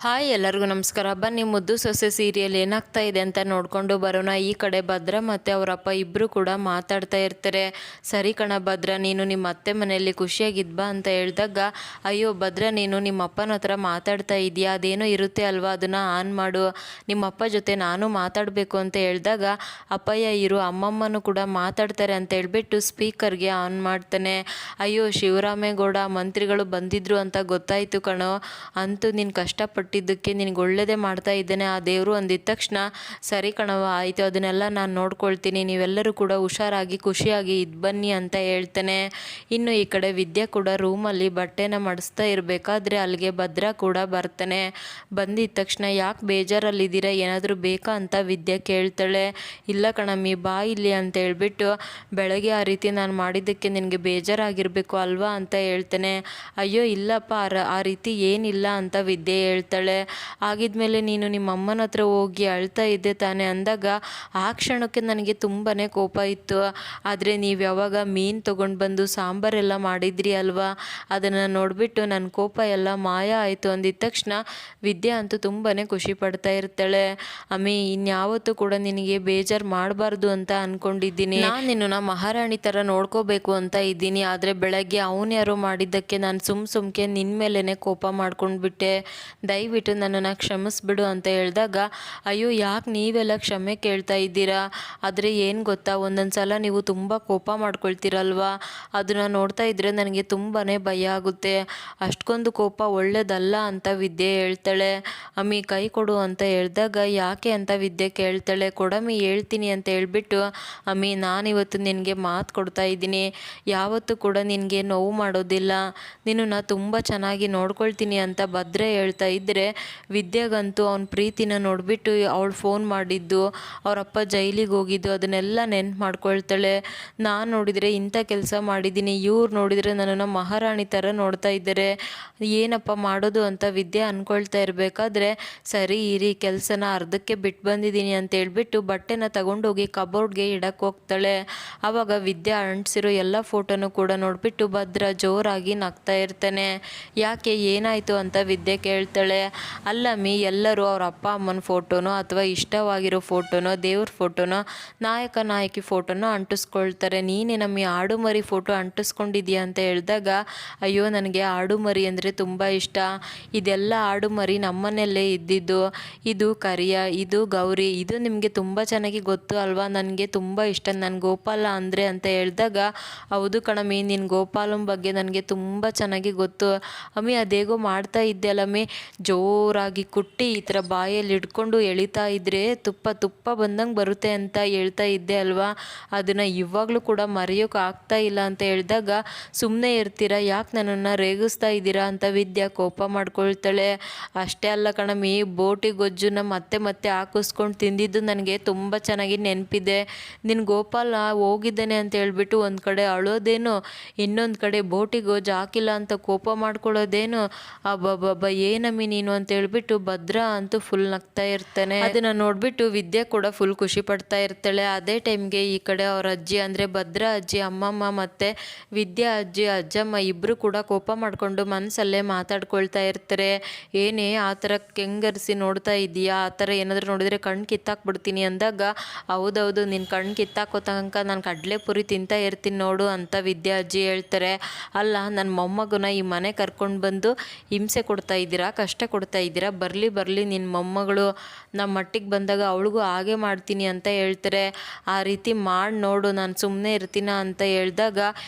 Hi ಎಲ್ಲರಿಗೂ ನಮಸ್ಕಾರ. ಬನ್ನಿ ಮುದ್ದು ಸೊಸೆ ಸೀರಿಯಲ್ ಏನಾಗ್ತಾ ಇದೆ ಅಂತ ನೋಡ್ಕೊಂಡು ಬರೋಣ. ಈ ಕಡೆ ಭದ್ರ ಮತ್ತು ಅವರಪ್ಪ ಇಬ್ಬರು ಕೂಡ ಮಾತಾಡ್ತಾ ಇರ್ತಾರೆ. ಸರಿ ಕಣ ಭದ್ರ, ನೀನು ನಿಮ್ಮ ಅತ್ತೆ ಮನೆಯಲ್ಲಿ ಖುಷಿಯಾಗಿದ್ಬಾ ಅಂತ ಹೇಳಿದಾಗ, ಅಯ್ಯೋ ಭದ್ರ, ನೀನು ನಿಮ್ಮ ಅಪ್ಪನ ಹತ್ರ ಮಾತಾಡ್ತಾ ಇದೆಯಾ, ಅದೇನೋ ಇರುತ್ತೆ ಅಲ್ವಾ, ಅದನ್ನು ಆನ್ ಮಾಡು, ನಿಮ್ಮಪ್ಪ ಜೊತೆ ನಾನು ಮಾತಾಡಬೇಕು ಅಂತ ಹೇಳಿದಾಗ, ಅಪ್ಪಯ್ಯ ಇರು, ಅಮ್ಮಮ್ಮನೂ ಕೂಡ ಮಾತಾಡ್ತಾರೆ ಅಂತ ಹೇಳ್ಬಿಟ್ಟು ಸ್ಪೀಕರ್ಗೆ ಆನ್ ಮಾಡ್ತಾನೆ. ಅಯ್ಯೋ ಶಿವರಾಮೇಗೌಡ ಮಂತ್ರಿಗಳು ಬಂದಿದ್ರು ಅಂತ ಗೊತ್ತಾಯಿತು ಕಣೋ, ಅಂತೂ ನೀನು ಕಷ್ಟಪಟ್ಟಿದ್ದಕ್ಕೆ ನಿನಗೆ ಒಳ್ಳೆಯದೇ ಮಾಡ್ತಾ ಇದ್ದೇನೆ ಆ ದೇವರು ಅಂದಿದ ತಕ್ಷಣ, ಸರಿ ಕಣವ ಆಯಿತು, ಅದನ್ನೆಲ್ಲ ನಾನು ನೋಡ್ಕೊಳ್ತೀನಿ, ನೀವೆಲ್ಲರೂ ಕೂಡ ಹುಷಾರಾಗಿ ಖುಷಿಯಾಗಿ ಇದ್ದು ಬನ್ನಿ ಅಂತ ಹೇಳ್ತಾನೆ. ಇನ್ನು ಈ ಕಡೆ ವಿದ್ಯಾ ಕೂಡ ರೂಮಲ್ಲಿ ಬಟ್ಟೆನ ಮಡಿಸ್ತಾ ಇರಬೇಕಾದ್ರೆ ಅಲ್ಲಿಗೆ ಭದ್ರ ಕೂಡ ಬರ್ತಾನೆ. ಬಂದಿದ್ದ ತಕ್ಷಣ ಯಾಕೆ ಬೇಜಾರಲ್ಲಿದ್ದೀರಾ, ಏನಾದರೂ ಬೇಕಾ ಅಂತ ವಿದ್ಯಾ ಕೇಳ್ತಾಳೆ. ಇಲ್ಲ ಕಣಮ್ಮಿ, ಬಾ ಇಲ್ಲಿ ಅಂತ ಹೇಳ್ಬಿಟ್ಟು, ಬೆಳಗ್ಗೆ ಆ ರೀತಿ ನಾನು ಮಾಡಿದ್ದಕ್ಕೆ ನಿನಗೆ ಬೇಜಾರಾಗಿರಬೇಕು ಅಲ್ವಾ ಅಂತ ಹೇಳ್ತಾನೆ. ಅಯ್ಯೋ ಇಲ್ಲಪ್ಪ, ಆ ರೀತಿ ಏನಿಲ್ಲ ಅಂತ ವಿದ್ಯೆ ಹೇಳ್ತಾಳೆ. ಆಗಿದ್ಮೇಲೆ ನೀನು ನಿಮ್ಮ ಅಮ್ಮನ ಹತ್ರ ಹೋಗಿ ಅಳ್ತಾ ಇದ್ದೆ ತಾನೆ ಅಂದಾಗ, ಆ ಕ್ಷಣಕ್ಕೆ ನನಗೆ ತುಂಬಾ ಕೋಪ ಇತ್ತು, ಆದರೆ ನೀವು ಯಾವಾಗ ಮೀನು ತೊಗೊಂಡು ಬಂದು ಸಾಂಬಾರೆಲ್ಲ ಮಾಡಿದ್ರಿ ಅಲ್ವಾ, ಅದನ್ನು ನೋಡಿಬಿಟ್ಟು ನನ್ನ ಕೋಪ ಎಲ್ಲ ಮಾಯ ಆಯಿತು ಅಂದಿದ ತಕ್ಷಣ ವಿದ್ಯಾ ಅಂತೂ ತುಂಬಾ ಖುಷಿ ಪಡ್ತಾ ಇರ್ತಾಳೆ. ಅಮ್ಮಿ, ಇನ್ಯಾವತ್ತೂ ಕೂಡ ನಿನಗೆ ಬೇಜಾರು ಮಾಡಬಾರ್ದು ಅಂತ ಅಂದ್ಕೊಂಡಿದ್ದೀನಿ, ನಾನು ನಿನ್ನನ್ನು ಮಹಾರಾಣಿ ಥರ ನೋಡ್ಕೋಬೇಕು ಅಂತ ಇದ್ದೀನಿ, ಆದರೆ ಬೆಳಗ್ಗೆ ಅವನು ಯಾರೋ ಮಾಡಿದ್ದಕ್ಕೆ ನಾನು ಸುಮ್ಕೆ ನಿನ್ನ ಮೇಲೇ ಕೋಪ ಮಾಡ್ಕೊಂಡ್ಬಿಟ್ಟೆ, ದಯವಿಟ್ಟು ನನ್ನನ್ನು ಕ್ಷಮಿಸ್ಬಿಡು ಅಂತ ಹೇಳಿದಾಗ, ಅಯ್ಯೋ ಯಾಕೆ ನೀವೆಲ್ಲ ಕ್ಷಮೆ ಕೇಳ್ತಾ ಇದ್ದೀರಾ, ಆದರೆ ಏನು ಗೊತ್ತಾ, ಒಂದೊಂದು ಸಲ ನೀವು ತುಂಬ ಕೋಪ ಮಾಡ್ಕೊಳ್ತೀರಲ್ವಾ, ಅದನ್ನು ನೋಡ್ತಾ ಇದ್ದರೆ ನನಗೆ ತುಂಬಾ ಭಯ ಆಗುತ್ತೆ, ಅಷ್ಟೊಂದು ಕೋಪ ಒಳ್ಳೇದಲ್ಲ ಅಂತ ವಿದ್ಯೆ ಹೇಳ್ತಾಳೆ. ಅಮ್ಮಿ ಕೈ ಕೊಡು ಅಂತ ಹೇಳಿದಾಗ, ಯಾಕೆ ಅಂತ ವಿದ್ಯೆ ಕೇಳ್ತಾಳೆ. ಕೊಡಮ್ಮಿ ಹೇಳ್ತೀನಿ ಅಂತ ಹೇಳ್ಬಿಟ್ಟು, ಅಮ್ಮಿ ನಾನಿವತ್ತು ನಿನಗೆ ಮಾತು ಕೊಡ್ತಾ ಇದ್ದೀನಿ, ಯಾವತ್ತೂ ಕೂಡ ನಿನಗೆ ನೋವು ಮಾಡೋದಿಲ್ಲ, ನಿನ್ನನ್ನು ತುಂಬ ಚೆನ್ನಾಗಿ ನೋಡ್ಕೊಳ್ತೀನಿ ಅಂತ ಭದ್ರ ಹೇಳ್ತಾ ಇದ್ದರೆ, ವಿದ್ಯಾಗಂತೂ ಅವನ ಪ್ರೀತಿನ ನೋಡಿಬಿಟ್ಟು ಅವಳು ಫೋನ್ ಮಾಡಿದ್ದು, ಅವರಪ್ಪ ಜೈಲಿಗೆ ಹೋಗಿದ್ದು ಅದನ್ನೆಲ್ಲ ನೆನ್ಪು ಮಾಡ್ಕೊಳ್ತಾಳೆ. ನಾನು ನೋಡಿದರೆ ಇಂಥ ಕೆಲಸ ಮಾಡಿದ್ದೀನಿ, ಇವ್ರು ನೋಡಿದರೆ ನನ್ನನ್ನು ಮಹಾರಾಣಿ ಥರ ನೋಡ್ತಾ ಇದ್ದಾರೆ, ಏನಪ್ಪ ಮಾಡೋದು ಅಂತ ವಿದ್ಯಾ ಅಂದ್ಕೊಳ್ತಾ ಇರಬೇಕಾದ್ರೆ, ಸರಿ ಇರಿ ಕೆಲಸನ ಅರ್ಧಕ್ಕೆ ಬಿಟ್ಟು ಬಂದಿದ್ದೀನಿ ಅಂತ ಹೇಳ್ಬಿಟ್ಟು ಬಟ್ಟೆನ ತಗೊಂಡೋಗಿ ಕಬೋರ್ಡ್ಗೆ ಇಡಕ್ಕೆ ಹೋಗ್ತಾಳೆ. ಆವಾಗ ವಿದ್ಯಾ ಅಂಟಿಸಿರೋ ಎಲ್ಲ ಫೋಟೋನು ಕೂಡ ನೋಡಿಬಿಟ್ಟು ಭದ್ರ ಜೋರಾಗಿ ನಗ್ತಾ ಇರ್ತಾನೆ. ಯಾಕೆ ಏನಾಯಿತು ಅಂತ ವಿದ್ಯೆ ಕೇಳ್ತಾಳೆ. ಅಲ್ಲಮ್ಮಿ, ಎಲ್ಲರೂ ಅವ್ರ ಅಪ್ಪ ಅಮ್ಮನ ಫೋಟೋನೋ ಅಥವಾ ಇಷ್ಟವಾಗಿರೋ ಫೋಟೋನೋ ದೇವ್ರ ಫೋಟೋನೋ ನಾಯಕ ನಾಯಕಿ ಫೋಟೋನೋ ಅಂಟಿಸ್ಕೊಳ್ತಾರೆ, ನೀನೇನಮ್ಮಿ ಆಡು ಮರಿ ಫೋಟೋ ಅಂಟಿಸ್ಕೊಂಡಿದ್ಯಾ ಅಂತ ಹೇಳಿದಾಗ, ಅಯ್ಯೋ ನನಗೆ ಆಡು ಮರಿ ಅಂದರೆ ತುಂಬ ಇಷ್ಟ, ಇದೆಲ್ಲ ಆಡು ಮರಿ ನಮ್ಮನೆಯಲ್ಲೇ ಇದ್ದಿದ್ದು, ಇದು ಕರಿಯ, ಇದು ಗೌರಿ, ಇದು ನಿಮಗೆ ತುಂಬ ಚೆನ್ನಾಗಿ ಗೊತ್ತು ಅಲ್ವಾ, ನನಗೆ ತುಂಬ ಇಷ್ಟ, ನನ್ನ ಗೋಪಾಲ ಅಂದರೆ ಅಂತ ಹೇಳಿದಾಗ, ಹೌದು ಕಣಮ್ಮಿ, ನಿನ್ನ ಗೋಪಾಲನ ಬಗ್ಗೆ ನನಗೆ ತುಂಬ ಚೆನ್ನಾಗಿ ಗೊತ್ತು ಅಮ್ಮಿ, ಅದೇಗೋ ಮಾಡ್ತಾ ಇದ್ದೆ ಅಲ್ಲಮ್ಮಿ, ಜೋರಾಗಿ ಕುಟ್ಟಿ ಈ ಥರ ಬಾಯಲ್ಲಿ ಹಿಡ್ಕೊಂಡು ಎಳಿತಾ ಇದ್ದರೆ ತುಪ್ಪ ಬಂದಂಗೆ ಬರುತ್ತೆ ಅಂತ ಹೇಳ್ತಾ ಇದ್ದೆ ಅಲ್ವಾ, ಅದನ್ನು ಇವಾಗಲೂ ಕೂಡ ಮರೆಯೋಕೆ ಆಗ್ತಾ ಇಲ್ಲ ಅಂತ ಹೇಳಿದಾಗ, ಸುಮ್ಮನೆ ಇರ್ತೀರಾ, ಯಾಕೆ ನನ್ನನ್ನು ರೇಗಿಸ್ತಾ ಇದ್ದೀರಾ ಅಂತ ವಿದ್ಯಾ ಕೋಪ ಮಾಡ್ಕೊಳ್ತಾಳೆ. ಅಷ್ಟೇ ಅಲ್ಲ ಕಣಮ್ಮಿ, ಬೋಟಿ ಗೊಜ್ಜುನ ಮತ್ತೆ ಹಾಕಿಸ್ಕೊಂಡು ತಿಂದಿದ್ದು ನನಗೆ ತುಂಬ ಚೆನ್ನಾಗಿ ನೆನಪಿದೆ, ನಿನ್ನ ಗೋಪಾಲ ಹೋಗಿದ್ದಾನೆ ಅಂತ ಹೇಳ್ಬಿಟ್ಟು ಒಂದು ಕಡೆ ಅಳೋದೇನು, ಇನ್ನೊಂದು ಕಡೆ ಬೋಟಿ ಗೊಜ್ಜು ಹಾಕಿಲ್ಲ ಅಂತ ಕೋಪ ಮಾಡ್ಕೊಳ್ಳೋದೇನು, ಅಬ್ಬಬ್ಬಬ್ಬ ಏನಮ್ಮಿ ನೀನು ಅಂತ ಹೇಳ್ಬಿಟ್ಟು ಭದ್ರ ಅಂತೂ ಫುಲ್ ನಗ್ತಾ ಇರ್ತಾನೆ. ಅದನ್ನು ನೋಡ್ಬಿಟ್ಟು ವಿದ್ಯಾ ಕೂಡ ಫುಲ್ ಖುಷಿ ಪಡ್ತಾ ಇರ್ತಾಳೆ. ಅದೇ ಟೈಮ್ಗೆ ಈ ಕಡೆ ಅವ್ರ ಅಜ್ಜಿ ಅಂದರೆ ಭದ್ರ ಅಜ್ಜಿ, ಅಮ್ಮಮ್ಮ ಮತ್ತು ವಿದ್ಯಾ ಅಜ್ಜಿ, ಅಜ್ಜಮ್ಮ ಇಬ್ಬರು ಕೂಡ ಕೋಪ ಮಾಡಿಕೊಂಡು ಮನಸ್ಸಲ್ಲೇ ಮಾತಾಡ್ಕೊಳ್ತಾ ಇರ್ತಾರೆ. ಏನೇ ಆ ಥರ ಕೆಂಗರಿಸಿ ನೋಡ್ತಾ ಇದೀಯಾ, ಆ ಥರ ಏನಾದರೂ ನೋಡಿದರೆ ಕಣ್ಣು ಕಿತ್ತಾಕ್ಬಿಡ್ತೀನಿ ಅಂದಾಗ, ಹೌದೌದು ನಿನ್ನ ಕಣ್ಣು ಕಿತ್ತಾಕೋ ತನಕ ನಾನು ಕಡಲೆಪುರಿ ತಿಂತಾ ಇರ್ತೀನಿ ನೋಡು ಅಂತ ವಿದ್ಯಾ ಅಜ್ಜಿ ಹೇಳ್ತಾರೆ. ಅಲ್ಲ, ನನ್ನ ಮೊಮ್ಮಗನ ಈ ಮನೆ ಕರ್ಕೊಂಡು ಬಂದು ಹಿಂಸೆ ಕೊಡ್ತಾ ಇದ್ದೀರಾ, ಕಷ್ಟ ಕೊಡ್ತಾ ಇದ್ದೀರಾ, ಬರಲಿ ನಿನ್ನ ಮೊಮ್ಮಗಳು ನಮ್ಮ ಮಟ್ಟಿಗೆ ಬಂದಾಗ ಅವಳಿಗೂ ಹಾಗೆ ಮಾಡ್ತೀನಿ ಅಂತ ಹೇಳ್ತಾರೆ. ಆ ರೀತಿ ಮಾಡಿ ನೋಡು, ನಾನು ಸುಮ್ಮನೆ ಇರ್ತೀನ ಅಂತ ಹೇಳಿದಾಗ,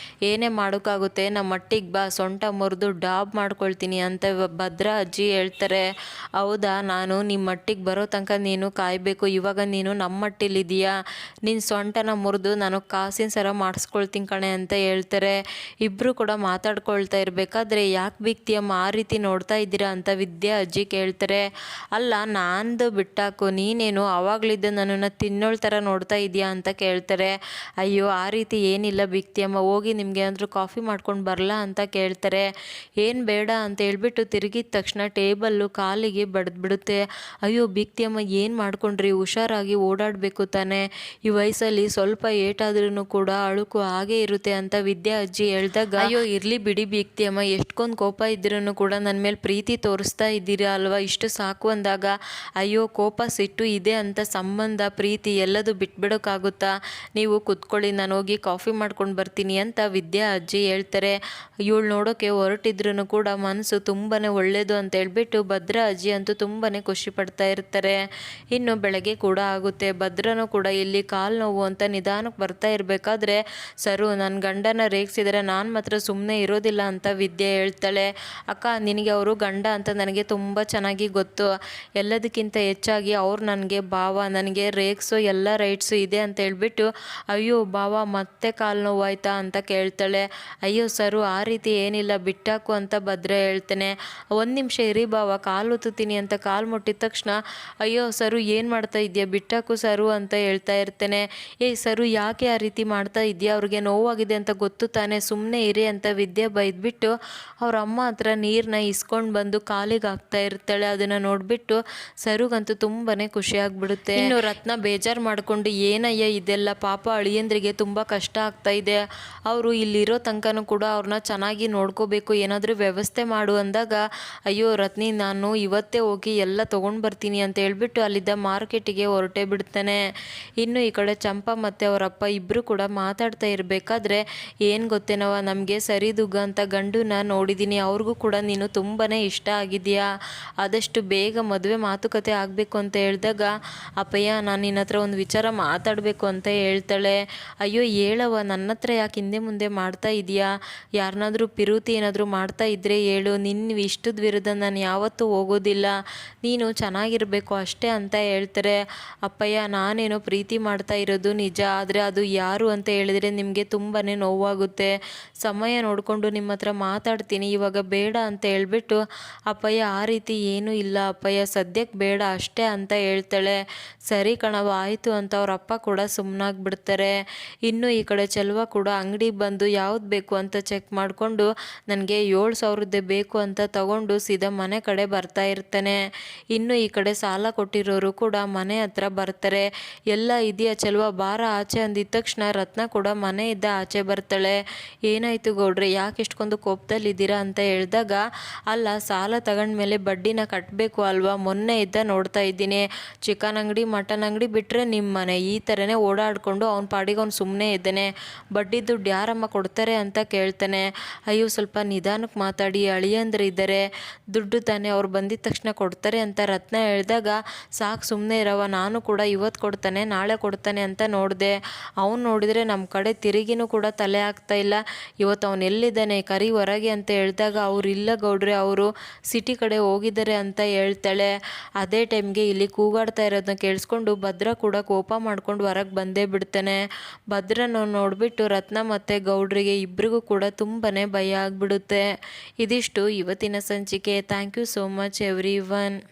ಏನೇ ಮಾಡೋಕ್ಕಾಗುತ್ತೆ, ನಮ್ಮ ಮಟ್ಟಿಗೆ ಬಾ, ಸೊಂಟ ಮುರಿದು ಡಾಬ್ ಮಾಡ್ಕೊಳ್ತೀನಿ ಅಂತ ಭದ್ರ ಅಜ್ಜಿ ಹೇಳ್ತಾರೆ. ಹೌದಾ, ನಾನು ನಿಮ್ಮ ಮಟ್ಟಿಗೆ ಬರೋ ತನಕ ನೀನು ಕಾಯಬೇಕು, ಇವಾಗ ನೀನು ನಮ್ಮ ಮಟ್ಟಿಲಿದೆಯಾ, ನಿನ್ನ ಸೊಂಟನ ಮುರಿದು ನಾನು ಕಾಸಿನ ಸರ ಮಾಡಿಸ್ಕೊಳ್ತೀನಿ ಕಣೆ ಅಂತ ಹೇಳ್ತಾರೆ. ಇಬ್ಬರು ಕೂಡ ಮಾತಾಡ್ಕೊಳ್ತಾ ಇರಬೇಕಾದ್ರೆ, ಯಾಕೆ ಬಿಕ್ತಿಯಮ್ಮ ಆ ರೀತಿ ನೋಡ್ತಾ ಇದ್ದೀರಾ ಅಂತ ವಿದ್ಯಾ ಅಜ್ಜಿ ಕೇಳ್ತಾರೆ. ಅಲ್ಲ, ನಂದು ಬಿಟ್ಟಾಕು, ನೀನೇನು ಆವಾಗಲಿದ್ದ ನನ್ನನ್ನು ತಿನ್ನೋಳ ಥರ ನೋಡ್ತಾ ಇದೆಯಾ ಅಂತ ಕೇಳ್ತಾರೆ. ಅಯ್ಯೋ ಆ ರೀತಿ ಏನಿಲ್ಲ ಬಿಕ್ತಿಯಮ್ಮ, ಹೋಗಿ ನಿಮಗೆ ಏನಾದರೂ ಕಾಫಿ ಮಾಡ್ಕೊಂಡು ಬರಲಾ ಅಂತ ಕೇಳ್ತಾರೆ. ಏನು ಬೇಡ ಅಂತ ಹೇಳ್ಬಿಟ್ಟು ತಿರುಗಿದ ತಕ್ಷಣ ಟೇಬಲ್ಲು ಕಾಲಿಗೆ ಬಡಿದ್ಬಿಡುತ್ತೆ. ಅಯ್ಯೋ ಬಿಕ್ತಿಯಮ್ಮ ಏನು ಮಾಡ್ಕೊಂಡ್ರಿ, ಹುಷಾರಾಗಿ ಓಡಾಡಬೇಕು ತಾನೆ, ಈ ವಯಸ್ಸಲ್ಲಿ ಸ್ವಲ್ಪ ಏಟಾದ್ರೂ ಕೂಡ ಅಳುಕು ಹಾಗೆ ಇರುತ್ತೆ ಅಂತ ವಿದ್ಯಾ ಅಜ್ಜಿ ಹೇಳಿದಾಗ, ಅಯ್ಯೋ ಇರಲಿ ಬಿಡಿ ಬಿಕ್ತಿಯಮ್ಮ, ಎಷ್ಟೊಂದು ಕೋಪ ಇದ್ರೂ ಕೂಡ ನನ್ನ ಮೇಲೆ ಪ್ರೀತಿ ತೋರಿಸ್ತಾ ಇದ್ದೀರಾ ಇದ್ದೀರಾ ಅಲ್ವಾ, ಇಷ್ಟು ಸಾಕು ಅಂದಾಗ ಅಯ್ಯೋ ಕೋಪ ಸಿಟ್ಟು ಇದೆ ಅಂತ ಸಂಬಂಧ ಪ್ರೀತಿ ಎಲ್ಲದೂ ಬಿಟ್ಬಿಡೋಕ್ಕಾಗುತ್ತಾ, ನೀವು ಕುತ್ಕೊಳ್ಳಿ ನಾನು ಹೋಗಿ ಕಾಫಿ ಮಾಡ್ಕೊಂಡು ಬರ್ತೀನಿ ಅಂತ ವಿದ್ಯಾ ಅಜ್ಜಿ ಹೇಳ್ತಾರೆ. ಇವಳು ನೋಡೋಕ್ಕೆ ಹೊರಟಿದ್ರು ಕೂಡ ಮನಸ್ಸು ತುಂಬಾ ಒಳ್ಳೆಯದು ಅಂತ ಹೇಳ್ಬಿಟ್ಟು ಭದ್ರಾ ಅಜ್ಜಿ ಅಂತೂ ತುಂಬಾ ಖುಷಿ ಪಡ್ತಾ ಇರ್ತಾರೆ. ಇನ್ನು ಬೆಳಗ್ಗೆ ಕೂಡ ಆಗುತ್ತೆ. ಭದ್ರನೂ ಕೂಡ ಇಲ್ಲಿ ಕಾಲು ನೋವು ಅಂತ ನಿಧಾನಕ್ಕೆ ಬರ್ತಾ ಇರಬೇಕಾದ್ರೆ ಸರು ನನ್ನ ಗಂಡನ ರೇಗಿಸಿದರೆ ನಾನು ಮಾತ್ರ ಸುಮ್ಮನೆ ಇರೋದಿಲ್ಲ ಅಂತ ವಿದ್ಯೆ ಹೇಳ್ತಾಳೆ. ಅಕ್ಕ ನಿನಗೆ ಅವರು ಗಂಡ ಅಂತ ನನಗೆ ತುಂಬ ಚೆನ್ನಾಗಿ ಗೊತ್ತು, ಎಲ್ಲದಕ್ಕಿಂತ ಹೆಚ್ಚಾಗಿ ಅವ್ರು ನನಗೆ ಭಾವ, ನನಗೆ ರೇಗಿಸೋ ಎಲ್ಲ ರೈಟ್ಸು ಇದೆ ಅಂತ ಹೇಳ್ಬಿಟ್ಟು ಅಯ್ಯೋ ಭಾವ ಮತ್ತೆ ಕಾಲು ನೋವು ಆಯ್ತಾ ಅಂತ ಕೇಳ್ತಾಳೆ. ಅಯ್ಯೋ ಸರು ಆ ರೀತಿ ಏನಿಲ್ಲ ಬಿಟ್ಟಾಕು ಅಂತ ಭದ್ರ ಹೇಳ್ತಾನೆ. ಒಂದು ನಿಮಿಷ ಇರಿ ಭಾವ ಕಾಲು ಒತ್ತುತ್ತೀನಿ ಅಂತ ಕಾಲು ಮುಟ್ಟಿದ ತಕ್ಷಣ ಅಯ್ಯೋ ಸರು ಏನು ಮಾಡ್ತಾ ಇದೆಯಾ ಬಿಟ್ಟಾಕು ಸರು ಅಂತ ಹೇಳ್ತಾ ಇರ್ತೇನೆ. ಏಯ್ ಸರು ಯಾಕೆ ಆ ರೀತಿ ಮಾಡ್ತಾ ಇದೆಯಾ, ಅವ್ರಿಗೆ ನೋವಾಗಿದೆ ಅಂತ ಗೊತ್ತು ತಾನೆ, ಸುಮ್ಮನೆ ಇರಿ ಅಂತ ವಿದ್ಯೆ ಬೈದ್ಬಿಟ್ಟು ಅವ್ರ ಅಮ್ಮ ಹತ್ರ ನೀರನ್ನ ಇಸ್ಕೊಂಡು ಬಂದು ಕಾಲಿಗೆ ಹಾಕ್ತಾ ಇರ್ತಾಳೆ. ಅದನ್ನು ನೋಡಿಬಿಟ್ಟು ಸರುಗಂತೂ ತುಂಬಾ ಖುಷಿ ಆಗ್ಬಿಡುತ್ತೆ. ಇನ್ನು ರತ್ನ ಬೇಜಾರು ಮಾಡಿಕೊಂಡು ಏನಯ್ಯ ಇದೆಲ್ಲ, ಪಾಪ ಅಳಿಯಂದ್ರಿಗೆ ತುಂಬ ಕಷ್ಟ ಆಗ್ತಾ ಇದೆ, ಅವರು ಇಲ್ಲಿರೋ ತನಕನೂ ಕೂಡ ಅವ್ರನ್ನ ಚೆನ್ನಾಗಿ ನೋಡ್ಕೋಬೇಕು, ಏನಾದರೂ ವ್ಯವಸ್ಥೆ ಮಾಡು ಅಂದಾಗ ಅಯ್ಯೋ ರತ್ನಿ ನಾನು ಇವತ್ತೇ ಹೋಗಿ ಎಲ್ಲ ತೊಗೊಂಡು ಬರ್ತೀನಿ ಅಂತ ಹೇಳ್ಬಿಟ್ಟು ಅಲ್ಲಿದ್ದ ಮಾರ್ಕೆಟಿಗೆ ಹೊರಟೇ ಬಿಡ್ತಾನೆ. ಇನ್ನು ಈ ಕಡೆ ಚಂಪಾ ಮತ್ತು ಅವರಪ್ಪ ಇಬ್ಬರು ಕೂಡ ಮಾತಾಡ್ತಾ ಇರಬೇಕಾದ್ರೆ ಏನು ಗೊತ್ತೇನವ, ನಮಗೆ ಸರಿದುಗ್ಗ ಅಂತ ಗಂಡನ ನೋಡಿದ್ದೀನಿ, ಅವ್ರಿಗೂ ಕೂಡ ನೀನು ತುಂಬಾ ಇಷ್ಟ ಆಗಿದೆಯಾ, ಆದಷ್ಟು ಬೇಗ ಮದುವೆ ಮಾತುಕತೆ ಆಗಬೇಕು ಅಂತ ಹೇಳಿದಾಗ ಅಪ್ಪಯ್ಯ ನಾನು ನಿನ್ನ ಹತ್ರ ಒಂದು ವಿಚಾರ ಮಾತಾಡಬೇಕು ಅಂತ ಹೇಳ್ತಾಳೆ. ಅಯ್ಯೋ ಹೇಳವ, ನನ್ನ ಹತ್ರ ಯಾಕೆ ಹಿಂದೆ ಮುಂದೆ ಮಾಡ್ತಾ ಇದೆಯಾ, ಯಾರನ್ನಾದ್ರೂ ಪಿರುತಿ ಏನಾದರೂ ಮಾಡ್ತಾ ಇದ್ದರೆ ಹೇಳು, ನಿನ್ನ ಇಷ್ಟದ ವಿರುದ್ಧ ನಾನು ಯಾವತ್ತೂ ಹೋಗೋದಿಲ್ಲ, ನೀನು ಚೆನ್ನಾಗಿರಬೇಕು ಅಷ್ಟೇ ಅಂತ ಹೇಳ್ತಾರೆ. ಅಪ್ಪಯ್ಯ ನಾನೇನೋ ಪ್ರೀತಿ ಮಾಡ್ತಾ ಇರೋದು ನಿಜ, ಆದರೆ ಅದು ಯಾರು ಅಂತ ಹೇಳಿದರೆ ನಿಮಗೆ ತುಂಬಾ ನೋವಾಗುತ್ತೆ, ಸಮಯ ನೋಡಿಕೊಂಡು ನಿಮ್ಮ ಹತ್ರ ಮಾತಾಡ್ತೀನಿ, ಇವಾಗ ಬೇಡ ಅಂತ ಹೇಳ್ಬಿಟ್ಟು ಅಪ್ಪಯ್ಯ ಆ ರೀತಿ ಏನೂ ಇಲ್ಲ ಅಪ್ಪಯ್ಯ ಸದ್ಯಕ್ಕೆ ಬೇಡ ಅಷ್ಟೇ ಅಂತ ಹೇಳ್ತಾಳೆ. ಸರಿ ಕಣವ ಆಯಿತು ಅಂತ ಅವ್ರ ಅಪ್ಪ ಕೂಡ ಸುಮ್ಮನಾಗ್ಬಿಡ್ತಾರೆ. ಇನ್ನು ಈ ಕಡೆ ಚೆಲುವ ಕೂಡ ಅಂಗಡಿಗೆ ಬಂದು ಯಾವ್ದು ಬೇಕು ಅಂತ ಚೆಕ್ ಮಾಡಿಕೊಂಡು ನನಗೆ 7,000 ಬೇಕು ಅಂತ ತಗೊಂಡು ಸೀದಾ ಮನೆ ಕಡೆ ಬರ್ತಾ ಇರ್ತಾನೆ. ಇನ್ನು ಈ ಕಡೆ ಸಾಲ ಕೊಟ್ಟಿರೋರು ಕೂಡ ಮನೆ ಹತ್ರ ಬರ್ತಾರೆ. ಎಲ್ಲ ಇದೆಯಾ ಚೆಲುವ ಬಾರ ಆಚೆ ಅಂದಿದ ತಕ್ಷಣ ರತ್ನ ಕೂಡ ಮನೆಯಿಂದ ಆಚೆ ಬರ್ತಾಳೆ. ಏನಾಯಿತು ಗೌಡ್ರೆ ಯಾಕೆ ಎಷ್ಟೊಂದು ಕೋಪದಲ್ಲಿದ್ದೀರಾ ಅಂತ ಹೇಳಿದಾಗ ಅಲ್ಲ ಸಾಲ ತಗೊಂಡ್ಮೇಲೆ ಬಡ್ಡಿನ ಕಟ್ಟಬೇಕು ಅಲ್ವಾ, ಮೊನ್ನೆ ಇದ್ದ ನೋಡ್ತಾ ಇದ್ದೀನಿ, ಚಿಕನ್ ಅಂಗಡಿ ಮಟನ್ ಅಂಗಡಿ ಬಿಟ್ಟರೆ ನಿಮ್ಮ ಮನೆ ಈ ಥರನೇ ಓಡಾಡಿಕೊಂಡು ಅವ್ನ ಪಾಡಿಗೆ ಅವ್ನು ಸುಮ್ಮನೆ ಇದ್ದಾನೆ, ಬಡ್ಡಿ ದುಡ್ಡು ಯಾರಮ್ಮ ಕೊಡ್ತಾರೆ ಅಂತ ಕೇಳ್ತಾನೆ. ಅಯ್ಯೋ ಸ್ವಲ್ಪ ನಿಧಾನಕ್ಕೆ ಮಾತಾಡಿ ಅಳಿಯಂದ್ರೆ ಇದ್ದಾರೆ, ದುಡ್ಡು ತಾನೇ ಅವ್ರು ಬಂದಿದ ತಕ್ಷಣ ಕೊಡ್ತಾರೆ ಅಂತ ರತ್ನ ಹೇಳಿದಾಗ ಸಾಕು ಸುಮ್ಮನೆ ಇರವ, ನಾನು ಕೂಡ ಇವತ್ತು ಕೊಡ್ತಾನೆ ನಾಳೆ ಕೊಡ್ತಾನೆ ಅಂತ ನೋಡಿದೆ, ಅವ್ನು ನೋಡಿದರೆ ನಮ್ಮ ಕಡೆ ತಿರುಗಿನೂ ಕೂಡ ತಲೆ ಆಗ್ತಾ ಇಲ್ಲ, ಇವತ್ತು ಅವನು ಎಲ್ಲಿದ್ದಾನೆ ಕರಿ ಹೊರಗೆ ಅಂತ ಹೇಳಿದಾಗ ಅವ್ರು ಇಲ್ಲ ಗೌಡ್ರೆ ಅವರು ಸಿಟಿ ಕಡೆ ಹೋಗಿದ್ದಾರೆ ಅಂತ ಹೇಳ್ತಾಳೆ. ಅದೇ ಟೈಮ್ಗೆ ಇಲ್ಲಿ ಕೂಗಾಡ್ತಾ ಇರೋದನ್ನ ಕೇಳಿಸ್ಕೊಂಡು ಭದ್ರ ಕೂಡ ಕೋಪ ಮಾಡ್ಕೊಂಡು ಹೊರಗೆ ಬಂದೇ ಬಿಡ್ತಾನೆ. ಭದ್ರನ ನೋಡಿಬಿಟ್ಟು ರತ್ನ ಮತ್ತು ಗೌಡ್ರಿಗೆ ಇಬ್ಬರಿಗೂ ಕೂಡ ತುಂಬಾ ಭಯ ಆಗಿಬಿಡುತ್ತೆ. ಇದಿಷ್ಟು ಇವತ್ತಿನ ಸಂಚಿಕೆ. Thank you so much every one.